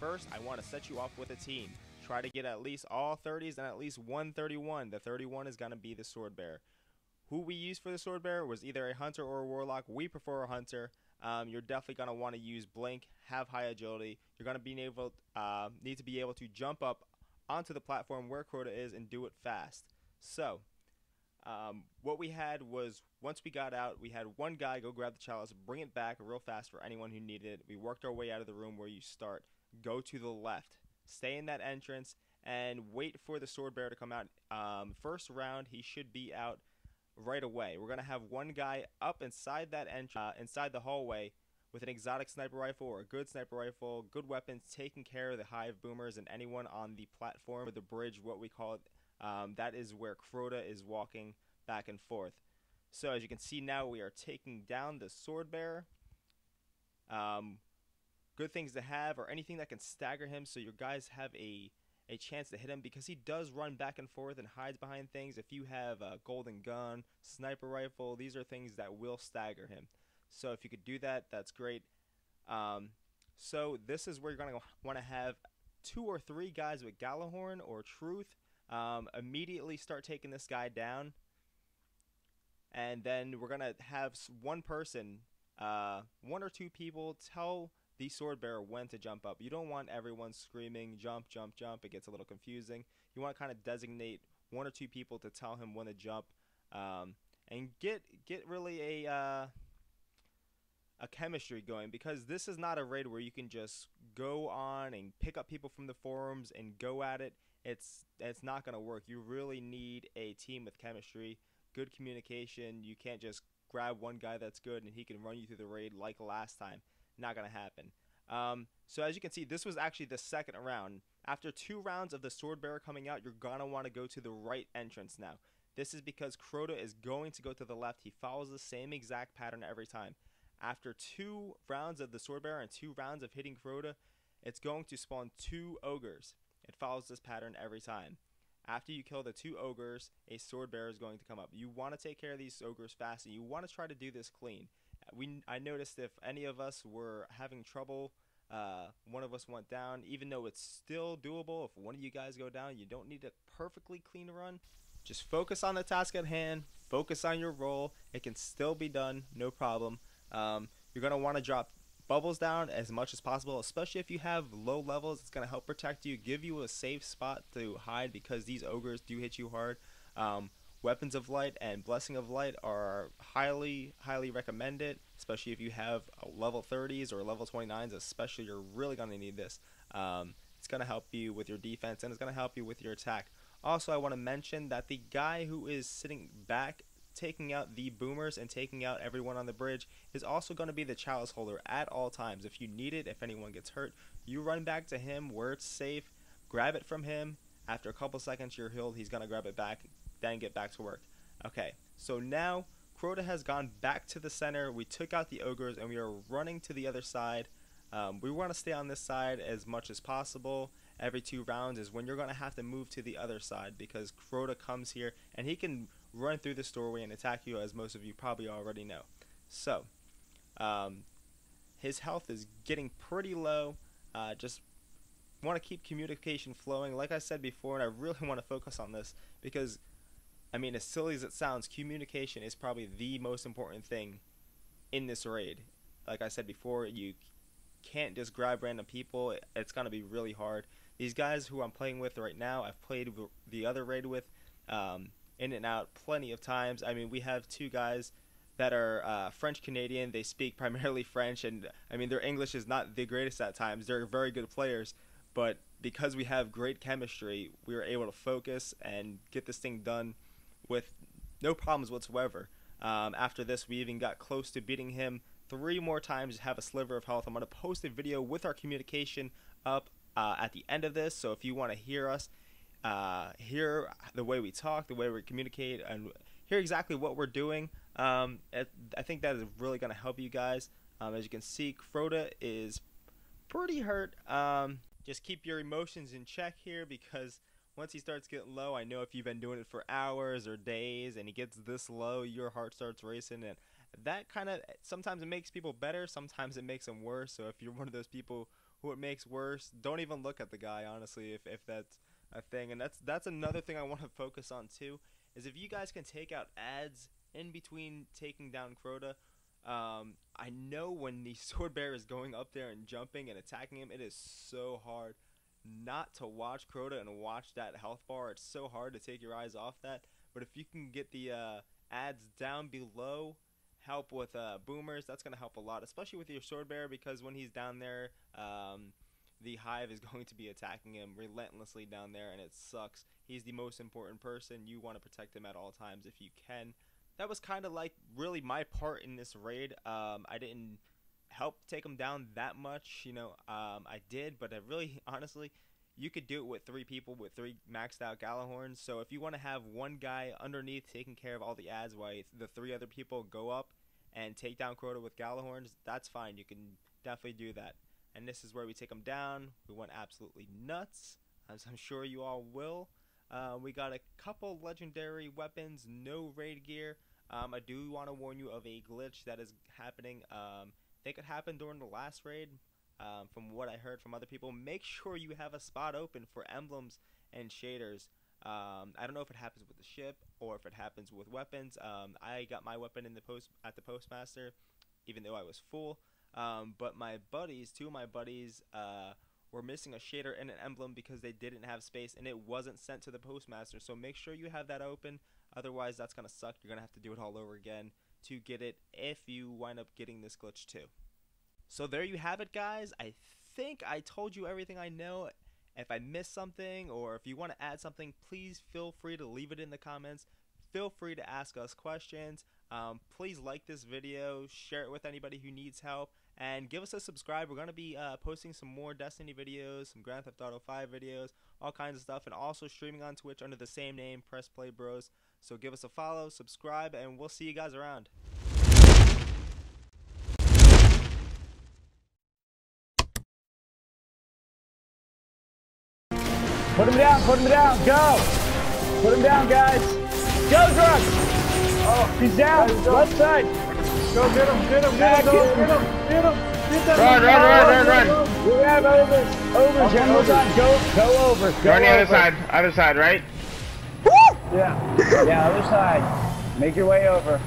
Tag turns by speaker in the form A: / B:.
A: first, I want to set you off with a team. Try to get at least all 30s and at least 131. The 31 is going to be the sword bearer. Who we used for the sword bearer was either a hunter or a warlock. We prefer a hunter. You're definitely going to want to use blink, have high agility. You're going to be need to be able to jump up onto the platform where Crota is and do it fast. So, what we had was, once we got out, we had one guy go grab the chalice, bring it back real fast for anyone who needed it. We worked our way out of the room where you start. Go to the left. Stay in that entrance and wait for the sword bearer to come out. First round, he should be out right away. We're going to have one guy up inside that inside the hallway with an exotic sniper rifle or a good sniper rifle, good weapons, taking care of the hive boomers and anyone on the platform or the bridge, what we call it. That is where Crota is walking back and forth. So as you can see now, we are taking down the sword bearer. Good things to have, or anything that can stagger him so your guys have a chance to hit him, because he does run back and forth and hides behind things. If you have a golden gun, sniper rifle, these are things that will stagger him. So if you could do that, that's great. So this is where you're going to want to have 2 or 3 guys with Gallahorn or Truth. Immediately start taking this guy down. And then we're going to have one person, 1 or 2 people, tell the sword bearer when to jump up. You don't want everyone screaming, jump, jump, jump. It gets a little confusing. You want to kind of designate 1 or 2 people to tell him when to jump, and get really a chemistry going, because this is not a raid where you can just go on and pick up people from the forums and go at it. It's not going to work. You really need a team with chemistry, good communication. You can't just grab one guy that's good and he can run you through the raid like last time. Not going to happen. So as you can see, this was actually the second round. After 2 rounds of the sword bearer coming out, you're going to want to go to the right entrance now. This is because Crota is going to go to the left. He follows the same exact pattern every time. After 2 rounds of the sword bearer and 2 rounds of hitting Crota, it's going to spawn 2 ogres. It follows this pattern every time. After you kill the 2 ogres, a sword bearer is going to come up. You want to take care of these ogres fast, and you want to try to do this clean. I noticed if any of us were having trouble, one of us went down. Even though it's still doable, if one of you guys go down, you don't need a perfectly clean run. Just focus on the task at hand. Focus on your role. It can still be done, no problem. You're going to want to drop bubbles down as much as possible, especially if you have low levels. It's going to help protect you, give you a safe spot to hide, because these ogres do hit you hard. Weapons of Light and Blessing of Light are highly recommended, especially if you have level 30s or level 29s. Especially, you're really going to need this. It's going to help you with your defense, and it's going to help you with your attack. Also, I want to mention that the guy who is sitting back taking out the boomers and taking out everyone on the bridge is also going to be the chalice holder at all times. If you need it, if anyone gets hurt, you run back to him where it's safe, grab it from him. After a couple seconds you're healed, he's going to grab it back, then get back to work. Okay, so now Crota has gone back to the center. We took out the ogres and we are running to the other side. We want to stay on this side as much as possible. Every 2 rounds is when you're going to have to move to the other side, because Crota comes here and he can run through this doorway and attack you, as most of you probably already know. So his health is getting pretty low. Just want to keep communication flowing, like I said before, and I really want to focus on this, because I mean, as silly as it sounds, communication is probably the most important thing in this raid. Like I said before, you can't just grab random people. It's going to be really hard. These guys who I'm playing with right now, I've played the other raid with in and out plenty of times. I mean, we have 2 guys that are French Canadian. They speak primarily French, and I mean, their English is not the greatest at times. They're very good players, but because we have great chemistry, we were able to focus and get this thing done with no problems whatsoever. After this, we even got close to beating him 3 more times, have a sliver of health. I'm going to post a video with our communication up at the end of this, so if you want to hear us, hear the way we talk, the way we communicate, and hear exactly what we're doing, I think that is really going to help you guys. As you can see, Crota is pretty hurt. Just keep your emotions in check here, because once he starts getting low, I know if you've been doing it for hours or days and he gets this low, your heart starts racing, and that kind of, sometimes it makes people better, sometimes it makes them worse. So if you're one of those people who it makes worse. Don't even look at the guy, honestly, if that's a thing. And that's another thing I want to focus on too, is if you guys can take out ads in between taking down Crota. I know when the sword bearer is going up there and jumping and attacking him, it is so hard not to watch Crota and watch that health bar. It's so hard to take your eyes off that. But if you can get the ads down below, help with boomers, that's going to help a lot, especially with your sword bearer, because when he's down there, the hive is going to be attacking him relentlessly down there, and it sucks. He's the most important person. You want to protect him at all times if you can. That was kind of like really my part in this raid. I didn't help take him down that much, you know. I did, but I really, honestly, you could do it with 3 people with 3 maxed out Galahorns. So if you want to have one guy underneath taking care of all the ads while the 3 other people go up and take down Crota with Galahorns, that's fine. You can definitely do that. And this is where we take them down. We went absolutely nuts, as I'm sure you all will. We got a couple legendary weapons, no raid gear. I do want to warn you of a glitch that is happening. I think it happened during the last raid. From what I heard from other people, make sure you have a spot open for emblems and shaders. I don't know if it happens with the ship or if it happens with weapons. I got my weapon in the at the postmaster, even though I was full. But my buddies, 2 of my buddies, were missing a shader and an emblem because they didn't have space, and it wasn't sent to the postmaster. So make sure you have that open. Otherwise, that's gonna suck. You're gonna have to do it all over again to get it if you wind up getting this glitch too. So there you have it, guys. I think I told you everything I know. If I missed something, or if you want to add something, please feel free to leave it in the comments. Feel free to ask us questions. Please like this video, share it with anybody who needs help, and give us a subscribe. We're going to be posting some more Destiny videos, some Grand Theft Auto 5 videos, all kinds of stuff, and also streaming on Twitch under the same name, Press Play Bros. So give us a follow, subscribe, and we'll see you guys around.
B: Put him down, go! Put him down, guys! Go, Drunk! Oh, he's down, left side!
C: Go get him, get him, get him, get him, get him! Get that
B: run! We have overs here, hold on, go over.
D: Go on the other side, right?
B: Yeah, other side. Make your way over.